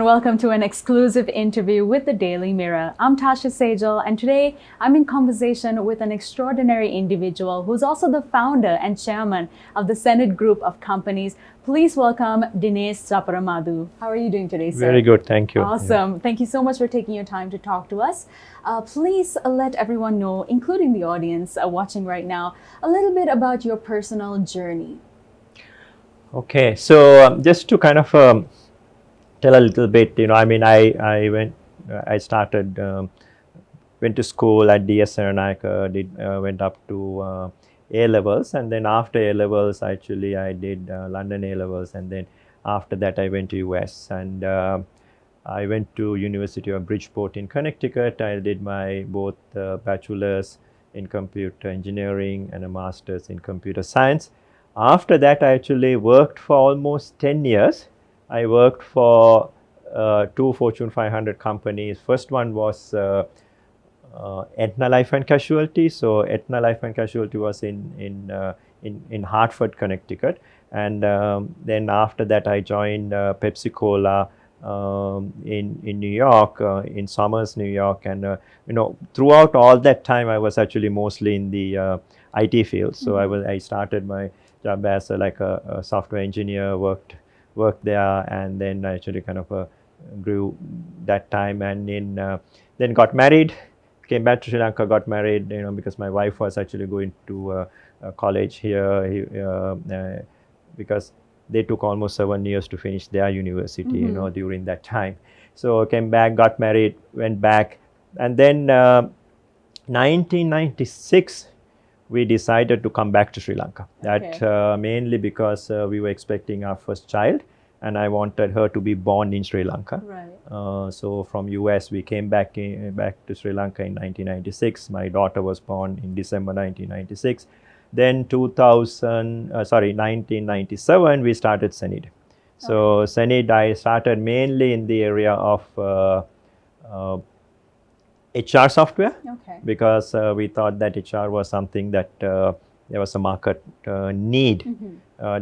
welcome to an exclusive interview with the Daily Mirror. I'm Tasha Sejal, and today I'm in conversation with an extraordinary individual who's also the founder and chairman of the hSenid group of companies. Please welcome Dinesh Saparamadu. How are you doing today, sir? Very good, thank you. Awesome. Yeah. Thank you so much for taking your time to talk to us. Please let everyone know, including the audience watching right now, a little bit about your personal journey. Okay, so just to kind of tell a little bit, I started, went to school at Lanka, went up to A levels, and then after A levels, actually I did London A levels, and then after that I went to US, and I went to University of Bridgeport in Connecticut. I did my both bachelor's in computer engineering and a master's in computer science. After that, I actually worked for almost 10 years. I worked for two Fortune 500 companies. First one was Aetna Life and Casualty. So Aetna Life and Casualty was in Hartford, Connecticut. And then after that, I joined Pepsi Cola in New York, in Somers, New York. And throughout all that time, I was actually mostly in the IT field. So I started my job as a software engineer, worked there, and then I actually kind of grew that time, and then got married, came back to Sri Lanka, got married, because my wife was actually going to college here, because they took almost 7 years to finish their university, during that time. So came back, got married, went back, and then 1996, we decided to come back to Sri Lanka. That mainly because we were expecting our first child, and I wanted her to be born in Sri Lanka. Right. So from US, we came back to Sri Lanka in 1996. My daughter was born in December 1996. Then 1997, we started hSenid. So hSenid, I started mainly in the area of HR software, because we thought that HR was something that there was a market need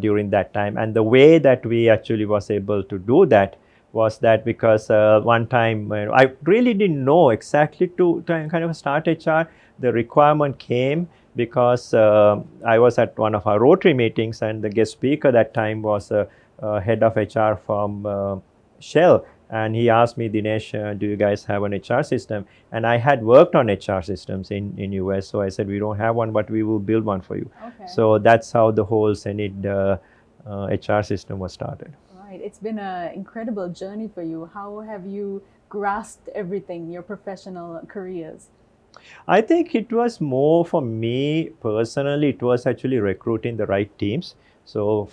during that time. And the way that we actually was able to do that was that because one time, I really didn't know exactly to kind of start HR. The requirement came because I was at one of our Rotary meetings, and the guest speaker that time was head of HR from Shell. And he asked me, Dinesh, do you guys have an HR system? And I had worked on HR systems in US. So I said, we don't have one, but we will build one for you. So that's how the whole hSenid HR system was started. Right. It's been an incredible journey for you. How have you grasped everything, your professional careers? I think it was more for me personally, it was actually recruiting the right teams. So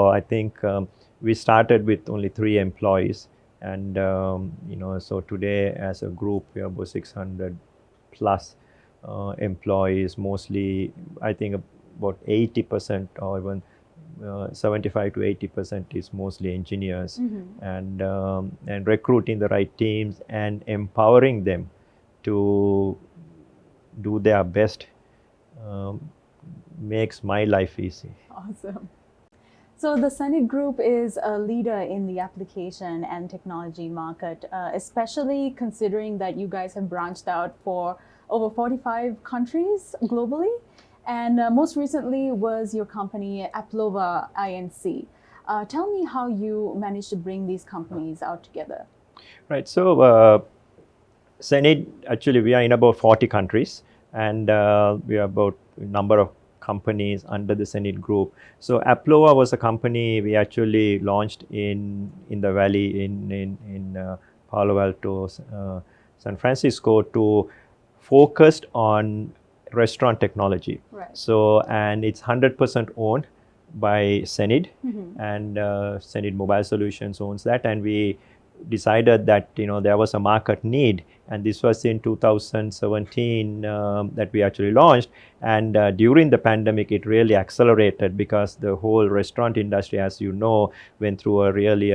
I think we started with only 3 employees. And, so today as a group, we have about 600 plus employees, mostly, I think about 80% or even 75 to 80% is mostly engineers, and recruiting the right teams and empowering them to do their best makes my life easy. Awesome. So the hSenid Group is a leader in the application and technology market, especially considering that you guys have branched out for over 45 countries globally. And most recently was your company, Aplova Inc. Tell me how you managed to bring these companies out together. Right. So hSenid, actually, we are in about 40 countries, and we are about a number of companies under the hSenid group. So Aplova was a company we actually launched in the Valley in Palo Alto, San Francisco, to focus on restaurant technology. Right. So, and it's 100% owned by hSenid, and hSenid Mobile Solutions owns that, and we decided that there was a market need, and this was in 2017 that we actually launched. And during the pandemic, it really accelerated because the whole restaurant industry, as you know, went through a really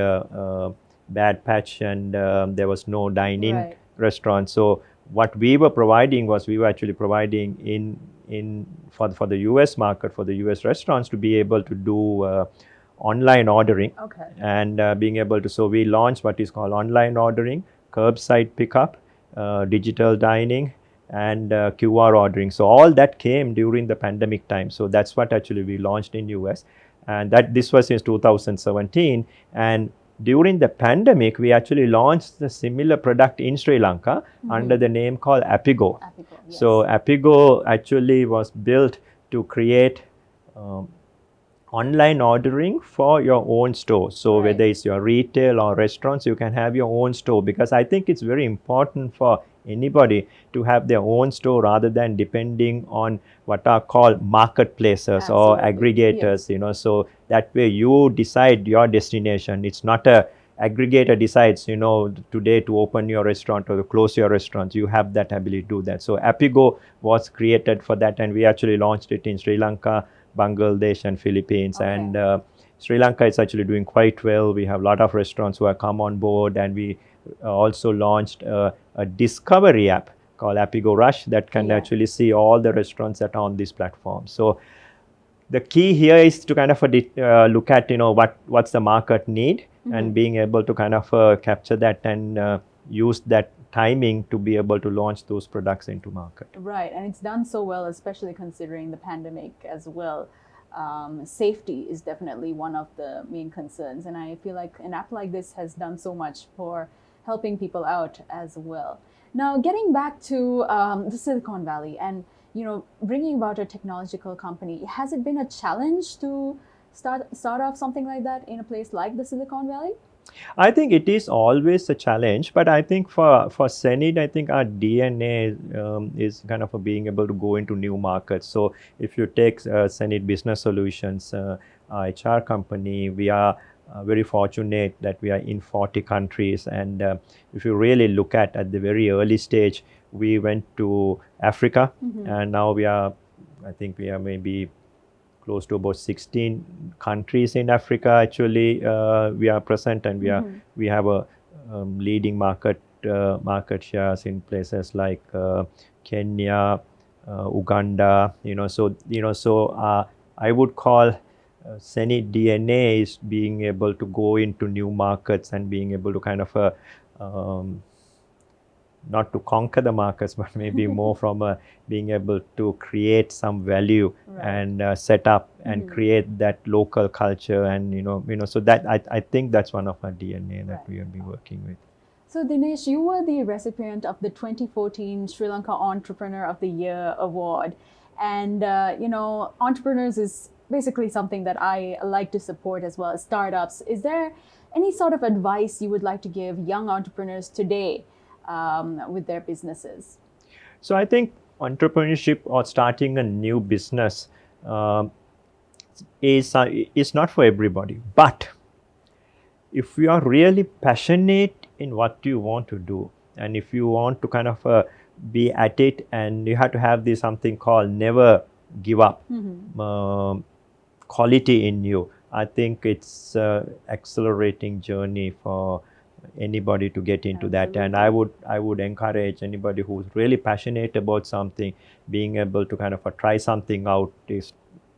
bad patch, and there was no dine-in restaurant. So what we were providing was we were actually providing for the US market, for the US restaurants, to be able to do online ordering. Okay. And being able to, so we launched what is called online ordering, curbside pickup, digital dining, and QR ordering. So all that came during the pandemic time. So that's what actually we launched in US, and that this was in 2017. And during the pandemic, we actually launched the similar product in Sri Lanka under the name called Apigo. Yes. So Apigo actually was built to create online ordering for your own store. So whether it's your retail or restaurants, you can have your own store, because I think it's very important for anybody to have their own store rather than depending on what are called marketplaces or aggregators, you know. So that way you decide your destination. It's not a aggregator decides, you know, today to open your restaurant or to close your restaurant. You have that ability to do that. So Apigo was created for that, and we actually launched it in Sri Lanka, Bangladesh, and Philippines. And Sri Lanka is actually doing quite well. We have a lot of restaurants who have come on board, and we also launched a discovery app called Apigo Rush that can actually see all the restaurants that are on this platform. So the key here is to kind of look at, you know, what's the market need, and being able to kind of capture that and use that timing to be able to launch those products into market. Right, and it's done so well, especially considering the pandemic as well. Safety is definitely one of the main concerns, and I feel like an app like this has done so much for helping people out as well. Now, getting back to the Silicon Valley and, you know, bringing about a technological company, has it been a challenge to start off something like that in a place like the Silicon Valley? I think it is always a challenge, but I think for hSenid, I think our DNA is kind of being able to go into new markets. So if you take hSenid Business Solutions, our HR company, we are very fortunate that we are in 40 countries. And if you really look at the very early stage, we went to Africa, and now I think we are maybe close to about 16 countries in Africa. Actually, we are present, and we have a leading market shares in places like Kenya, Uganda. You know, so I would call hSenid DNA is being able to go into new markets and being able to kind of not to conquer the markets, but maybe more from being able to create some value and set up and create that local culture, and you know. So that I think that's one of our DNA that we have been working with. So Dinesh, you were the recipient of the 2014 Sri Lanka Entrepreneur of the Year award, and you know, entrepreneurs is basically something that I like to support as well as startups. Is there any sort of advice you would like to give young entrepreneurs today with their businesses? So I think entrepreneurship or starting a new business is not for everybody. But if you are really passionate in what you want to do, and if you want to kind of be at it, and you have to have this something called never give up quality in you, I think it's accelerating journey for anybody to get into that. And I would encourage anybody who's really passionate about something, being able to kind of try something out.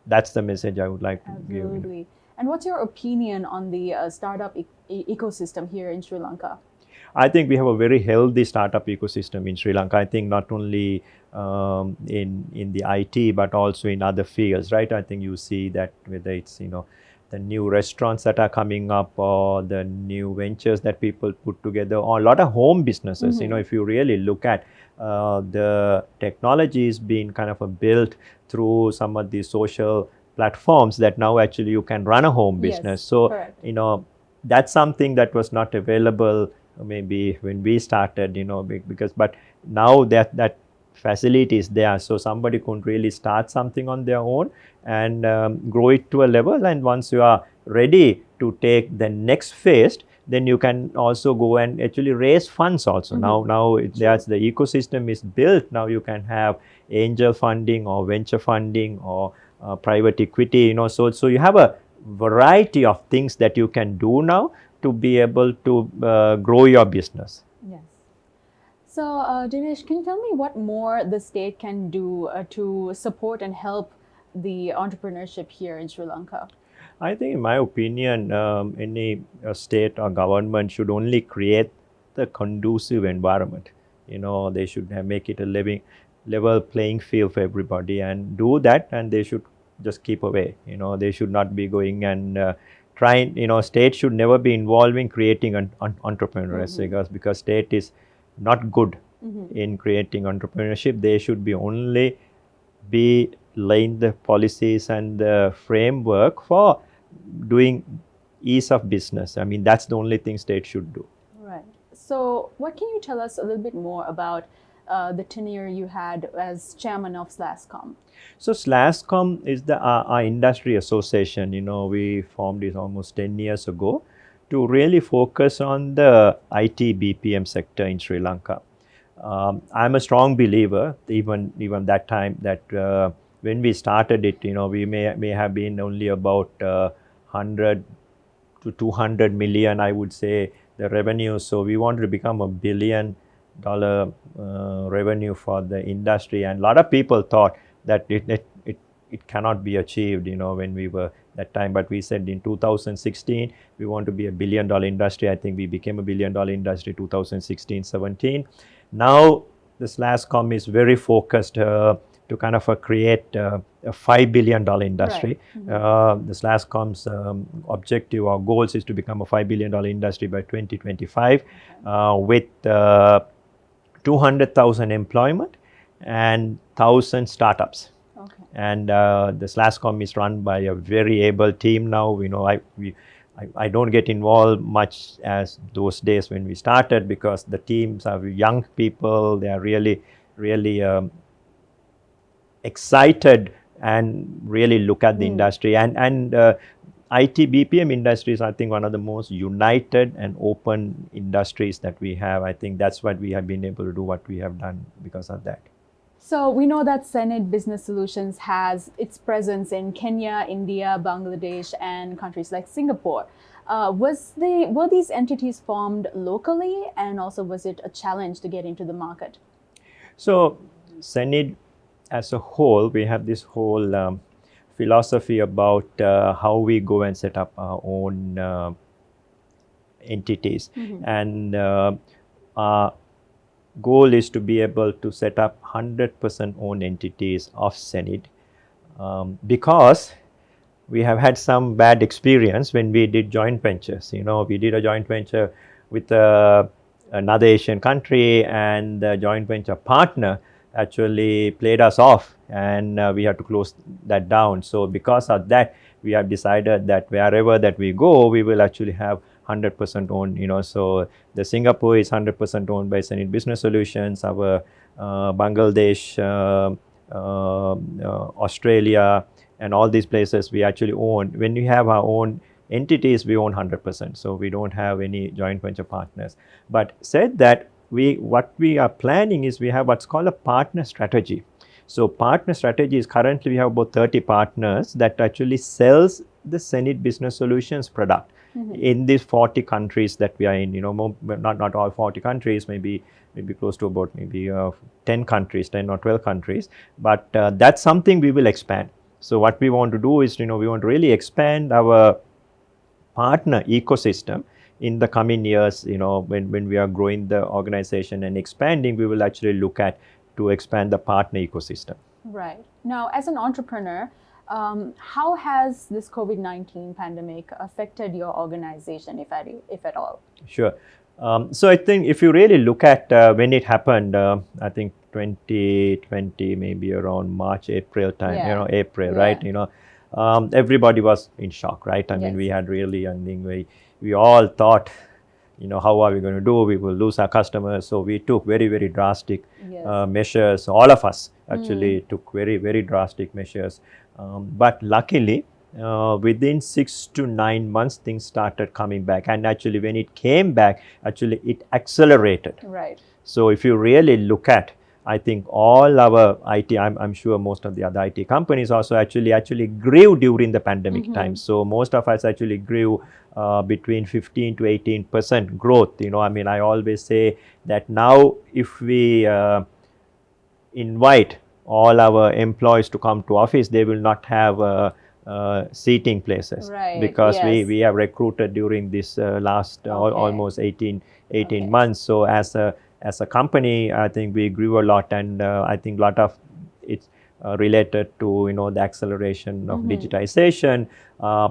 That's the message I would like to give. Absolutely. And what's your opinion on the startup ecosystem here in Sri Lanka? I think we have a very healthy startup ecosystem in Sri Lanka. I think not only in the IT, but also in other fields, right? I think you see that whether it's, you know, the new restaurants that are coming up, or the new ventures that people put together, or a lot of home businesses. You know, if you really look at the technology is being kind of built through some of the social platforms that now actually you can run a home business. So, you know, that's something that was not available maybe when we started, you know, because, but now that facility is there, so somebody could really start something on their own and grow it to a level, and once you are ready to take the next phase, then you can also go and actually raise funds also. Now there's the ecosystem is built. Now you can have angel funding or venture funding or private equity, you know, so you have a variety of things that you can do now to be able to grow your business. Yes. So Dinesh, can you tell me what more the state can do to support and help the entrepreneurship here in Sri Lanka? I think, in my opinion, any state or government should only create the conducive environment. They should make it a level playing field for everybody, and do that, and they should just keep away. They should not be going and trying. State should never be involved in creating entrepreneurs, because state is not good in creating entrepreneurship. They should be only be laying the policies and the framework for doing ease of business. I mean, that's the only thing state should do. Right. So what can you tell us a little bit more about the tenure you had as chairman of SLASCOM? So SLASCOM is our industry association. We formed it almost 10 years ago to really focus on the IT BPM sector in Sri Lanka. I'm a strong believer, even that time, that when we started it, we may have been only about 100 to 200 million, I would say, the revenue. So we wanted to become $1 billion revenue for the industry, and a lot of people thought that it cannot be achieved, when we were that time. But we said in 2016 we want to be $1 billion industry. I think we became $1 billion industry 2016-17. Now the SLASCOM is very focused to kind of create a $5 billion industry. Right. The SLASCOM's objective or goals is to become a $5 billion industry by 2025, with 200,000 employment and 1,000 startups. Okay. And the SLASCOM is run by a very able team now. I don't get involved much as those days when we started, because the teams are young people. They are really excited and really look at the industry. And IT BPM industry is, I think, one of the most united and open industries that we have. I think that's what we have been able to do what we have done because of that. So we know that hSenid Business Solutions has its presence in Kenya, India, Bangladesh, and countries like Singapore. Were these entities formed locally, and also was it a challenge to get into the market? So hSenid as a whole, we have this whole philosophy about how we go and set up our own entities. And our goal is to be able to set up 100% owned entities of hSenid, because we have had some bad experience when we did joint ventures. We did a joint venture with another Asian country, and the joint venture partner actually played us off, and we had to close that down. So because of that, we have decided that wherever that we go, we will actually have 100% owned. So the Singapore is 100% owned by hSenid Business Solutions. Our Bangladesh, Australia, and all these places we actually own. When we have our own entities, we own 100%. So we don't have any joint venture partners. But said that, what we are planning is we have what's called a partner strategy. So partner strategy is, currently we have about 30 partners that actually sells the hSenid Business Solutions product in these 40 countries that we are in. Not all 40 countries, maybe close to about 10 countries, 10 or 12 countries. But that's something we will expand. So what we want to do is, we want to really expand our partner ecosystem in the coming years. When we are growing the organization and expanding, we will actually look at to expand the partner ecosystem. Right. Now, as an entrepreneur, how has this COVID-19 pandemic affected your organization, if at all? Sure. So I think if you really look at when it happened, I think 2020, maybe around March, April time, April, right? Everybody was in shock, right? I mean, we had really, I think we all thought, how are we going to do? We will lose our customers. So we took very, very drastic measures. All of us actually took very, very drastic measures. But luckily, within 6 to 9 months, things started coming back. And actually, when it came back, actually it accelerated. Right. So if you really look at, I think all our IT, I'm sure most of the other IT companies also actually grew during the pandemic time. So most of us actually grew between 15 to 18% growth. I mean, I always say that now if we invite all our employees to come to office, they will not have seating places, Right, because yes. we have recruited during this last almost 18 months. So as a company, I think we grew a lot, and I think a lot of it's related to the acceleration of digitization.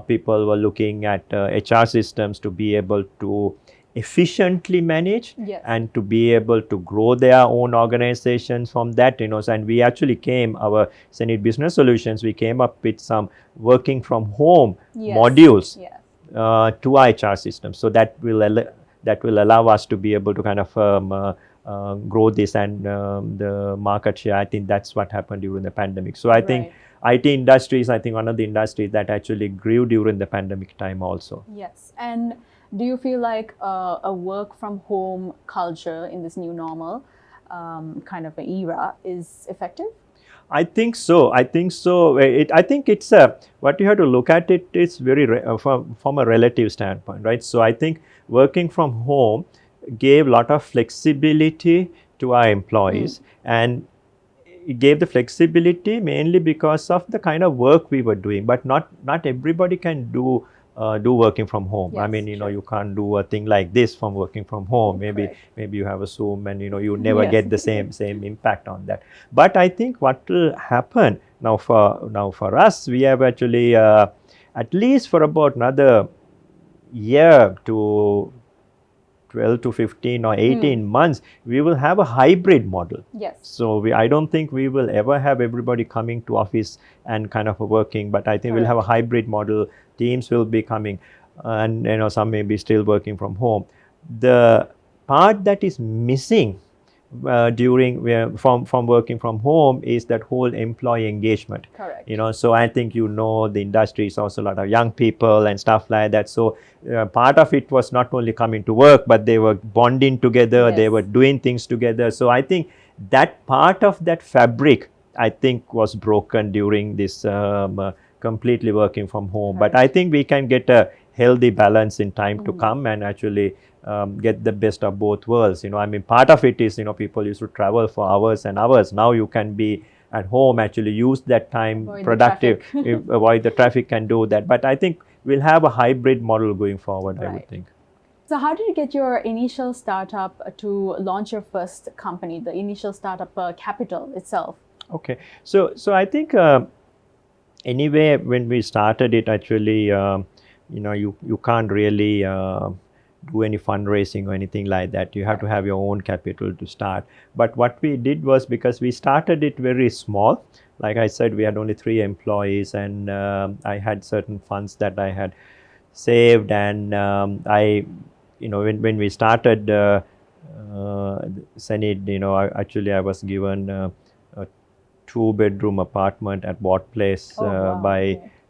People were looking at HR systems to be able to efficiently manage Yes. and to be able to grow their own organizations from that. So, and we actually our hSenid Business Solutions, we came up with some working from home modules to our HR system. So that will allow us to be able to kind of grow this, and the market share. I think that's what happened during the pandemic. So I think IT industry is, I think, one of the industries that actually grew during the pandemic time also. Yes. And do you feel like a work from home culture in this new normal kind of an era is effective? I think so. I think it's what you have to look at it is very from a relative standpoint, right? So I think working from home gave a lot of flexibility to our employees, and it gave the flexibility mainly because of the kind of work we were doing. But not everybody can do working from home. Yes, I mean, you can't do a thing like this from working from home. Maybe you have a Zoom, and you never get the same impact on that. But I think what will happen now for us, we have actually at least for about another year to 12 to 15 or 18 months, we will have a hybrid model. Yes. So I don't think we will ever have everybody coming to office and kind of working, but I think we'll have a hybrid model. Teams will be coming, and some may be still working from home. The part that is missing from working from home is that whole employee engagement. Correct. So I think the industry is also a lot of young people and stuff like that. So part of it was not only coming to work, but they were bonding together. They were doing things together. So I think that part of that fabric, I think, was broken during this completely working from home. But I think we can get a healthy balance in time to come, and actually get the best of both worlds. I mean, part of it is, people used to travel for hours and hours. Now you can be at home, actually use that time productive, avoid the traffic, and do that. But I think we'll have a hybrid model going forward, I would think. So how did you get your initial startup to launch your first company, the initial startup capital itself? Okay. So I think anyway, when we started it, actually, you can't really do any fundraising or anything like that. You have to have your own capital to start. But what we did was, because we started it very small, like I said, we had only 3 employees, and I had certain funds that I had saved, and when we started hSenid, actually I was given a 2-bedroom apartment at Watt Place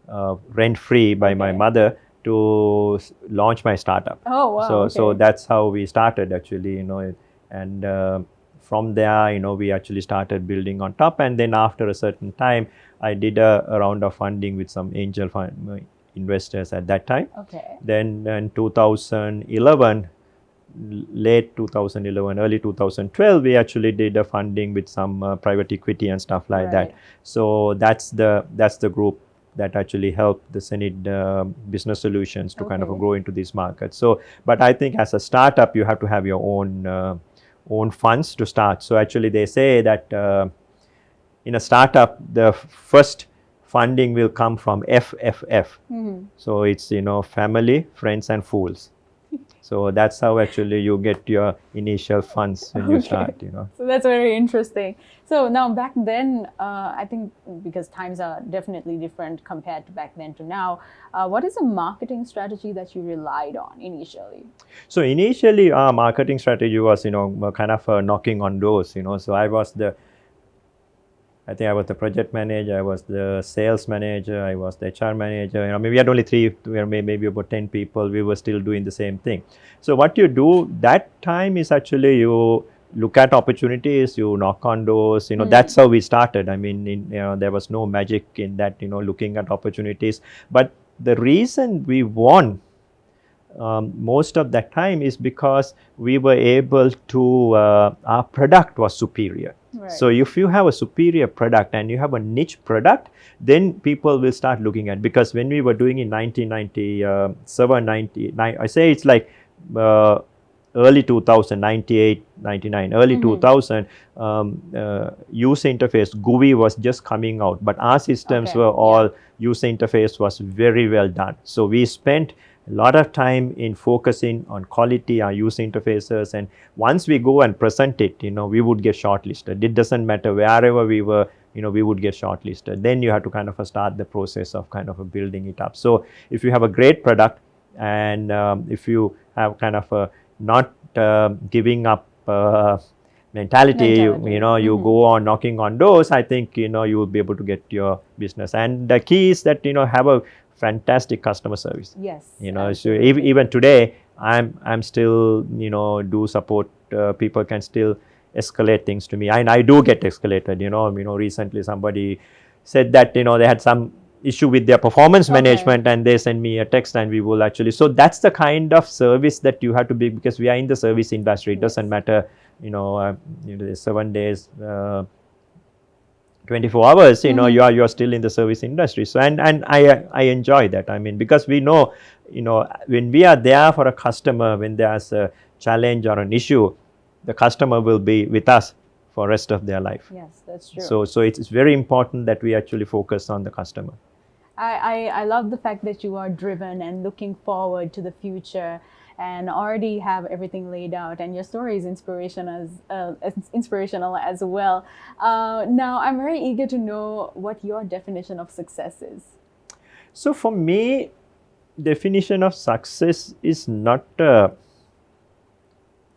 rent-free by my mother to launch my startup. Oh, wow. So that's how we started, actually, and from there, we actually started building on top. And then after a certain time, I did a round of funding with some angel investors at that time. Okay. Then in 2011, late 2011, early 2012, we actually did a funding with some private equity and stuff like that. So that's the group that actually helped the hSenid Business Solutions to kind of grow into this market. So, but I think as a startup, you have to have your own funds to start. So actually, they say that in a startup, the first funding will come from FFF. So it's family, friends, and fools. So that's how actually you get your initial funds when you start, So that's very interesting. So now back then, I think because times are definitely different compared to back then to now, what is a marketing strategy that you relied on initially? So initially our marketing strategy was, kind of knocking on doors, So I think I was the project manager, I was the sales manager, I was the HR manager. Maybe we had only 3, maybe about 10 people. We were still doing the same thing. So what you do that time is actually you look at opportunities, you knock on doors. That's how we started. I mean, there was no magic in that. Looking at opportunities. But the reason we won most of that time is because we were able to, our product was superior. Right. So if you have a superior product and you have a niche product, then people will start looking at, because when we were doing in 1997, 99, I say it's like early 2000, 98, 99, early 2000, user interface, GUI was just coming out, but our systems were all, user interface was very well done. So we spent a lot of time in focusing on quality, our user interfaces, and once we go and present it, we would get shortlisted. It doesn't matter wherever we were, we would get shortlisted. Then you have to kind of start the process of kind of building it up. So if you have a great product, and if you have kind of a not giving up mentality, you go on knocking on doors, I think, you will be able to get your business. And the key is that, have a fantastic customer service. Yes. So even today, I'm still, do support, people can still escalate things to me, and I do get escalated. Recently somebody said that, they had some issue with their performance management, and they send me a text, and we will actually, so that's the kind of service that you have to be, because we are in the service industry. It doesn't matter, 7 days, 24 hours, you are still in the service industry. So and I enjoy that. I mean, because we know, when we are there for a customer, when there's a challenge or an issue, the customer will be with us for rest of their life. Yes, that's true. So it's very important that we actually focus on the customer. I love the fact that you are driven and looking forward to the future, and already have everything laid out, and your story is inspirational as well. Now, I'm very eager to know what your definition of success is. So for me, definition of success is not a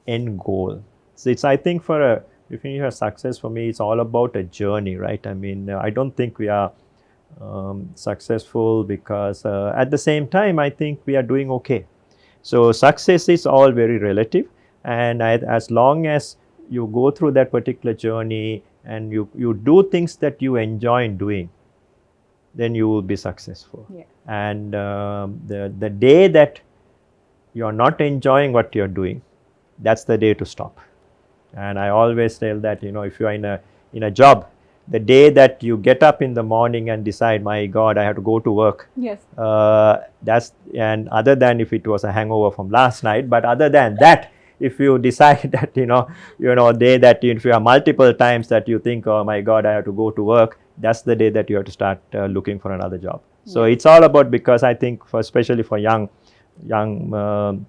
end goal. So it's, I think, for a definition of success, for me, it's all about a journey, right? I mean, I don't think we are successful because at the same time, I think we are doing okay. So success is all very relative, and as long as you go through that particular journey and you do things that you enjoy doing, then you will be successful. Yeah. And the day that you are not enjoying what you are doing, that's the day to stop. And I always tell that, if you are in a job, the day that you get up in the morning and decide, my God, I have to go to work. Yes. And other than if it was a hangover from last night, but other than that, if you decide that, day that if you have multiple times that you think, oh my God, I have to go to work, that's the day that you have to start looking for another job. So it's all about, because I think especially for young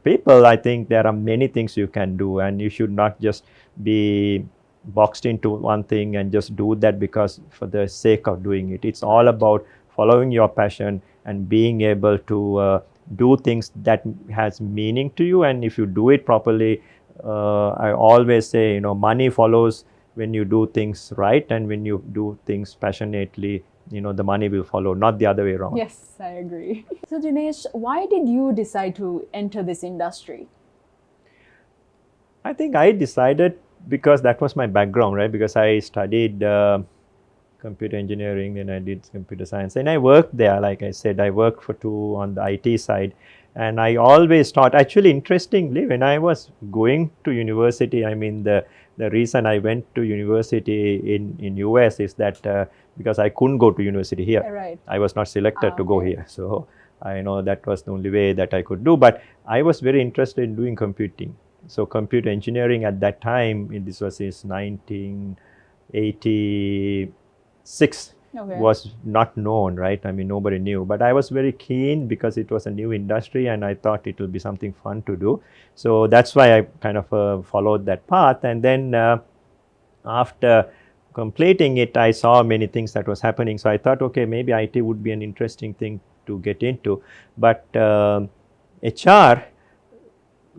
people, I think there are many things you can do, and you should not just be boxed into one thing and just do that because for the sake of doing it. It's all about following your passion and being able to do things that has meaning to you. And if you do it properly, I always say, money follows when you do things right, and when you do things passionately, the money will follow, not the other way around. Yes, I agree. So Dinesh, why did you decide to enter this industry? I think I decided because that was my background, right? Because I studied computer engineering, and I did computer science, and I worked there. Like I said, I worked for two on the IT side, and I always thought, actually, interestingly, when I was going to university, I mean, the reason I went to university in US is that because I couldn't go to university here. Right. I was not selected to go here. So I know that was the only way that I could do, but I was very interested in doing computing. So computer engineering at that time, this was in 1986, was not known, right? I mean, nobody knew, but I was very keen because it was a new industry, and I thought it will be something fun to do. So that's why I kind of followed that path. And then after completing it, I saw many things that was happening. So I thought, okay, maybe IT would be an interesting thing to get into. But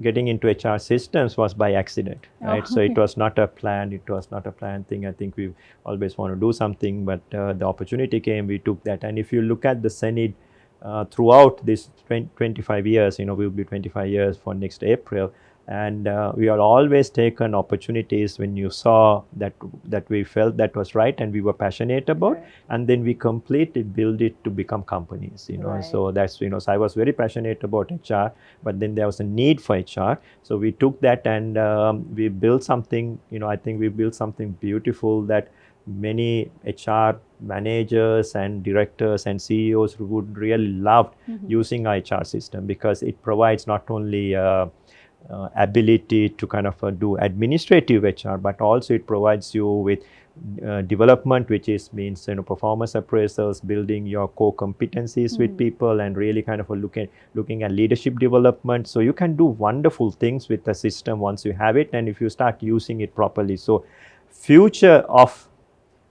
getting into HR systems was by accident, right? So it was not a plan. Thing. I think we always want to do something, but the opportunity came, we took that. And if you look at the hSenid throughout this 25 years, we'll be 25 years for next April. And we are always taken opportunities when you saw that we felt that was right and we were passionate about, Right. and then we completely build it to become companies, Right. So that's, so I was very passionate about HR, but then there was a need for HR. So we took that and we built something, I think we built something beautiful that many HR managers and directors and CEOs would really love using our HR system, because it provides not only ability to kind of do administrative HR, but also it provides you with development, which means performance appraisals, building your core competencies with people, and really kind of looking at leadership development. So you can do wonderful things with the system once you have it, and if you start using it properly. So future of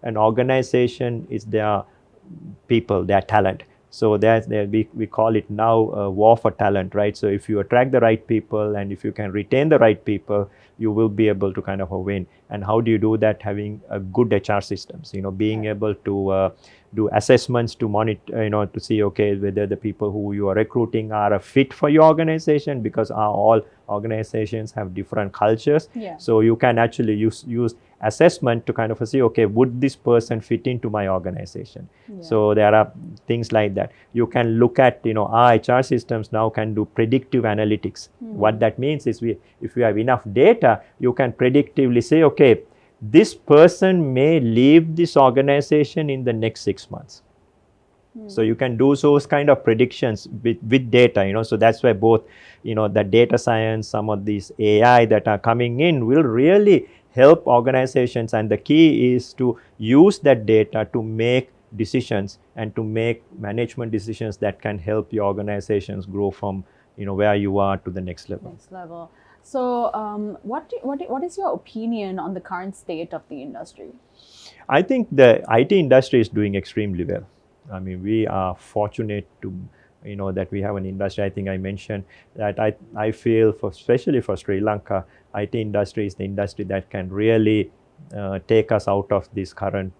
an organization is their people, their talent. So we call it now a war for talent, right? So if you attract the right people and if you can retain the right people, you will be able to kind of win. And how do you do that? Having a good HR systems, being able to do assessments to monitor, to see, okay, whether the people who you are recruiting are a fit for your organization, because all organizations have different cultures. Yeah. So you can actually use assessment to kind of see, okay, would this person fit into my organization? Yeah. So there are things like that. You can look at, our HR systems now can do predictive analytics. What that means is if you have enough data, you can predictively say, okay, this person may leave this organization in the next 6 months. So you can do those kind of predictions with data, so that's why both, the data science, some of these AI that are coming in will really help organizations, and the key is to use that data to make decisions and to make management decisions that can help your organizations grow from, where you are to the next level. Next level. So what is your opinion on the current state of the industry? I think the IT industry is doing extremely well. I mean, we are fortunate to, that we have an industry. I think I mentioned that I feel, especially for Sri Lanka, IT industry is the industry that can really take us out of these current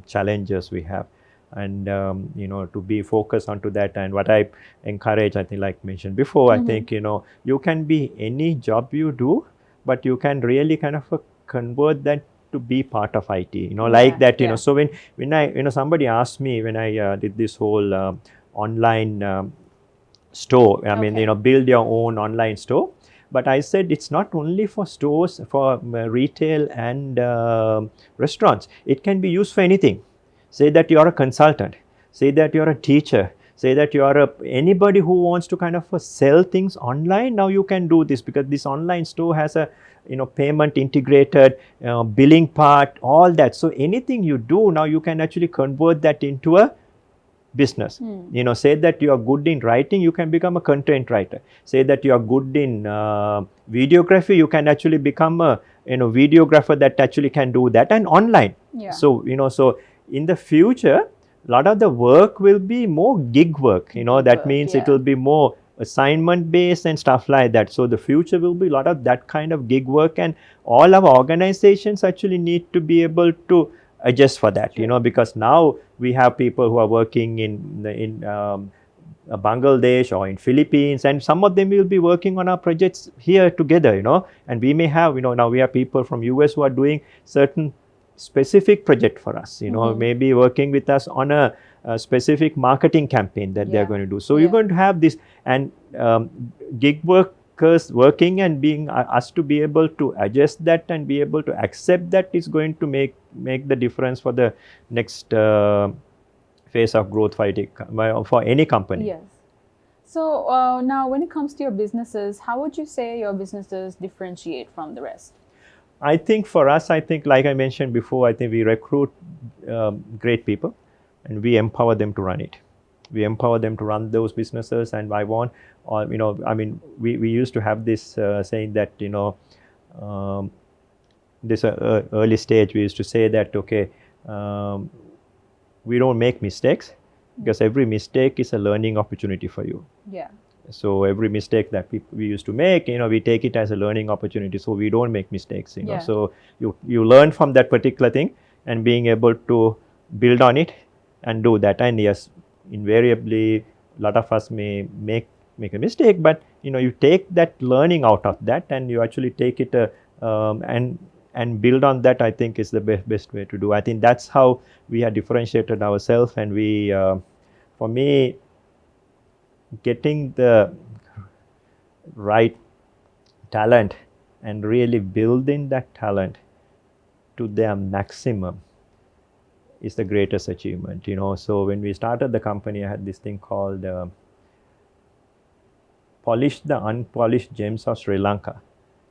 challenges we have. And, to be focused onto that. And what I encourage, I think, like mentioned before, I think, you can be any job you do, but you can really kind of convert that to be part of IT, like that, So when I, somebody asked me when I did this whole online store, I mean, build your own online store. But I said it's not only for stores, for retail and restaurants. It can be used for anything. Say that you are a consultant. Say that you are a teacher. Say that you are anybody who wants to kind of sell things online. Now you can do this, because this online store has a payment integrated, billing part, all that. So anything you do now, you can actually convert that into a business. Say that you are good in writing, you can become a content writer. Say that you are good in videography, you can actually become a videographer that actually can do that, and online. Yeah. So so in the future, a lot of the work will be more gig work. That means it will be more assignment based and stuff like that. So the future will be a lot of that kind of gig work, and all our organizations actually need to be able to adjust for that. Because now we have people who are working in Bangladesh or in Philippines, and some of them will be working on our projects here together. And we may have, now we have people from US who are doing certain specific project for us, maybe working with us on a specific marketing campaign that they're going to do. So you're going to have this, and gig workers working, and being us to be able to adjust that and be able to accept that is going to make the difference for the next phase of growth for any company. Yes. So now when it comes to your businesses, how would you say your businesses differentiate from the rest? I think for us, like I mentioned before, I think we recruit great people and we empower them to run it. We empower them to run those businesses, and I want, we used to have this saying that, this early stage, we used to say that, okay, we don't make mistakes, because every mistake is a learning opportunity for you. Yeah. So every mistake that we used to make, we take it as a learning opportunity. So we don't make mistakes, So you learn from that particular thing, and being able to build on it and do that. And yes, invariably, a lot of us may make a mistake, but you take that learning out of that and you actually take it and build on that. I think is the best way to do. I think that's how we have differentiated ourselves, and we for me, getting the right talent and really building that talent to their maximum is the greatest achievement. So when we started the company, I had this thing called polish the unpolished gems of Sri Lanka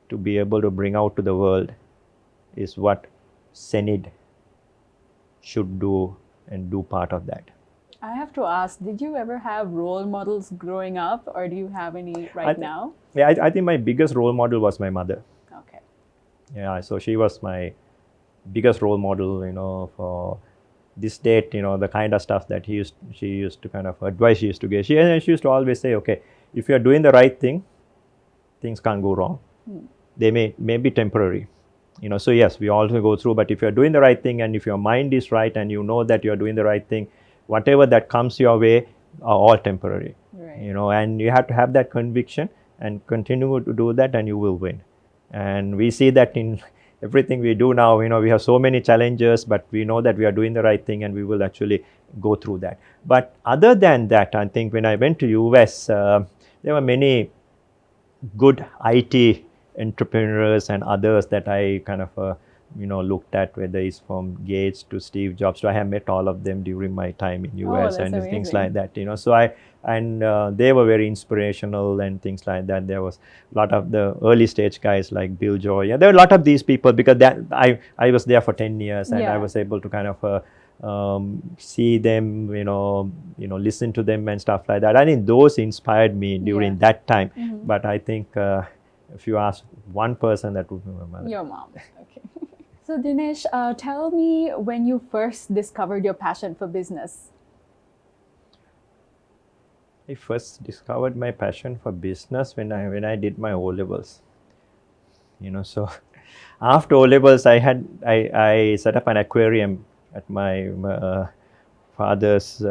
to be able to bring out to the world is what hSenid should do, and do part of that. I have to ask, did you ever have role models growing up, or do you have any now? Yeah, I think my biggest role model was my mother. Okay. Yeah, so she was my biggest role model, for this date, the kind of stuff that she used to kind of advice she used to give. She used to always say, okay, if you're doing the right thing, things can't go wrong. They may be temporary. So yes, we also go through, but if you're doing the right thing and if your mind is right and you know that you're doing the right thing, whatever that comes your way are all temporary. Right. And you have to have that conviction and continue to do that, and you will win. And we see that in everything we do now. We have so many challenges, but we know that we are doing the right thing and we will actually go through that. But other than that, I think when I went to US, there were many good IT entrepreneurs and others that I kind of looked at, whether it's from Gates to Steve Jobs. So I have met all of them during my time in US and amazing. Things like that. So they were very inspirational and things like that. There was a lot of the early stage guys like Bill Joy. Yeah, there were a lot of these people because I was there for 10 years and I was able to kind of see them, listen to them and stuff like that. I think those inspired me during that time. But I think if you ask one person, that would be my mother. Your mom. Okay. So Dinesh, tell me when you first discovered your passion for business. I first discovered my passion for business when I did my O-levels. So after O-levels, I set up an aquarium at my father's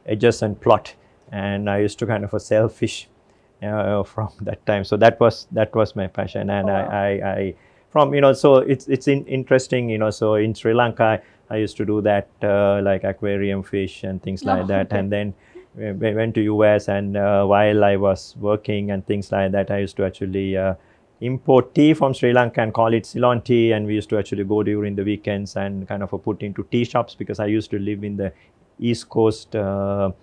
adjacent plot, and I used to kind of sell fish from that time. So that was my passion, and I from so it's interesting. So in Sri Lanka, I used to do that like aquarium fish and things like that, and then we went to US, and while I was working and things like that, I used to actually import tea from Sri Lanka and call it Ceylon tea, and we used to actually go during the weekends and kind of put into tea shops, because I used to live in the East Coast where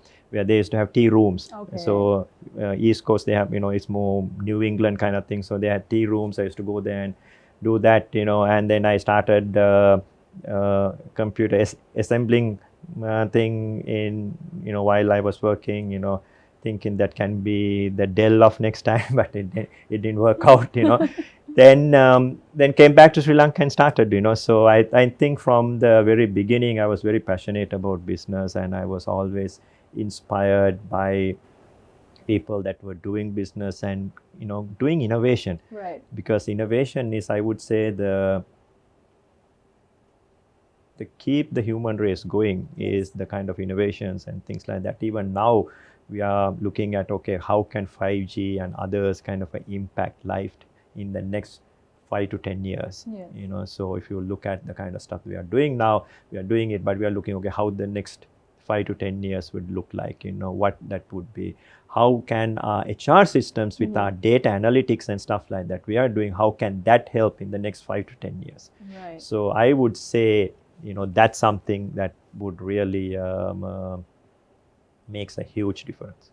they used to have tea rooms. Okay. So East Coast, they have, it's more New England kind of thing, so they had tea rooms. I used to go there and do that, and then I started computer assembling thing in, while I was working, thinking that can be the Dell of next time, but it didn't work out, Then came back to Sri Lanka and started, So I think from the very beginning, I was very passionate about business, and I was always inspired by people that were doing business and, doing innovation. Right. Because innovation is, I would say, the keep the human race going is the kind of innovations and things like that. Even now, we are looking at, okay, how can 5G and others kind of impact life in the next 5 to 10 years. Yes. So if you look at the kind of stuff we are doing now, we are doing it, but we are looking, okay, how the next 5 to 10 years would look like, what that would be. How can our HR systems with our data analytics and stuff like that we are doing, how can that help in the next 5 to 10 years? Right. So I would say, that's something that would really makes a huge difference.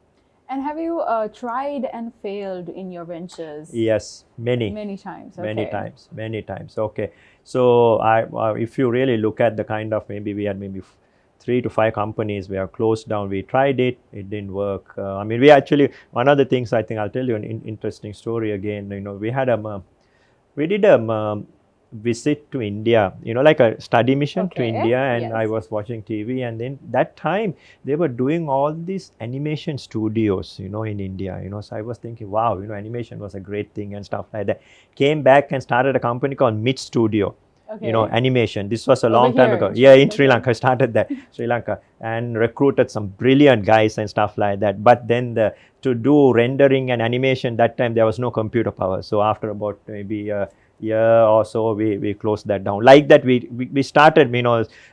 And have you tried and failed in your ventures? Yes, many times. Okay. Many times. Okay. So if you really look at the kind of, maybe we had 3 to 5 companies we have closed down. We tried it didn't work. We actually, one of the things, I think I'll tell you an interesting story again. We did a visit to India, like a study mission to India, and I was watching TV, and then that time they were doing all these animation studios, in India, so I was thinking, wow, animation was a great thing and stuff like that. Came back and started a company called Mid Studio. Okay. animation. This was a Over long time here ago. in Yeah, Sri in Lanka, Sri okay. Lanka, I started that Sri Lanka and recruited some brilliant guys and stuff like that. But then to do rendering and animation, that time there was no computer power. So after about maybe a year or so, we closed that down. Like that, we started,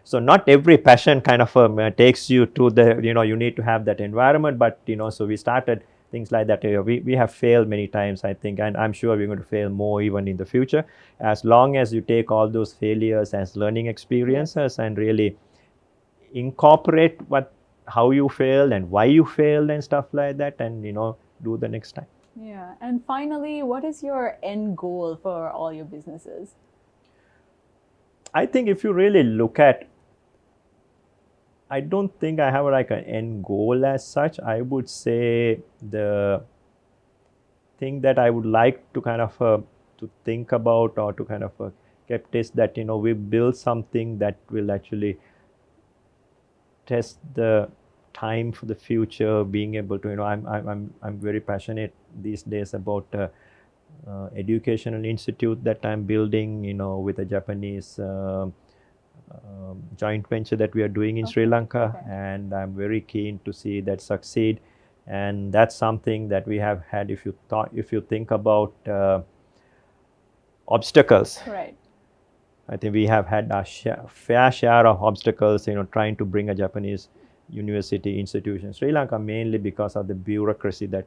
so not every passion kind of takes you to the, you need to have that environment. But, so we started things like that. We have failed many times, I think, and I'm sure we're going to fail more even in the future. As long as you take all those failures as learning experiences and really incorporate how you failed and why you failed and stuff like that, and do the next time. Yeah. And finally, what is your end goal for all your businesses? I think if you really look at, I don't think I have like an end goal as such. I would say the thing that I would like to kind of to think about or to kind of kept is that we build something that will actually test the time for the future, being able to I'm very passionate these days about educational institute that I'm building with a Japanese joint venture that we are doing in Sri Lanka, and I'm very keen to see that succeed. And that's something that we have had. If you think about obstacles, Right. I think we have had a fair share of obstacles, trying to bring a Japanese university institution Sri Lanka, mainly because of the bureaucracy that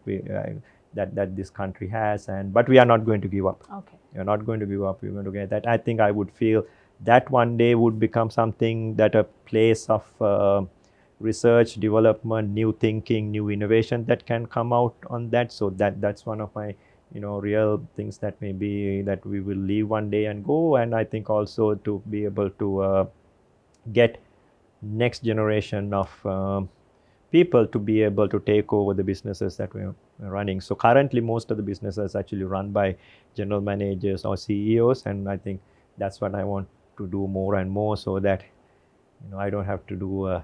that this country has. But we are not going to give up. Okay. We're not going to give up. We're going to get that. I think I would feel that one day would become something that a place of research, development, new thinking, new innovation that can come out on that. So that's one of my real things that maybe that we will leave one day and go. And I think also to be able to get next generation of people to be able to take over the businesses that we're running. So currently most of the businesses actually run by general managers or CEOs, and I think that's what I want to do more and more, so that I don't have to do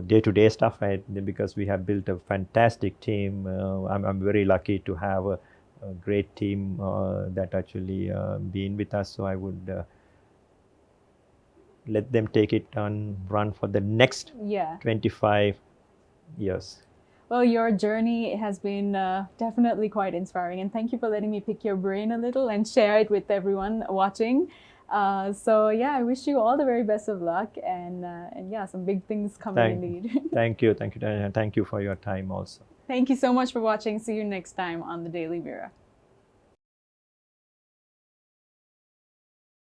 day-to-day stuff, right? Because we have built a fantastic team. I'm very lucky to have a great team that actually been with us. So I would let them take it and run for the next 25 years. Well, your journey has been definitely quite inspiring, and thank you for letting me pick your brain a little and share it with everyone watching. So yeah, I wish you all the very best of luck, and yeah, some big things coming indeed. Thank you, and thank you for your time also. Thank you so much for watching. See you next time on the Daily Mirror.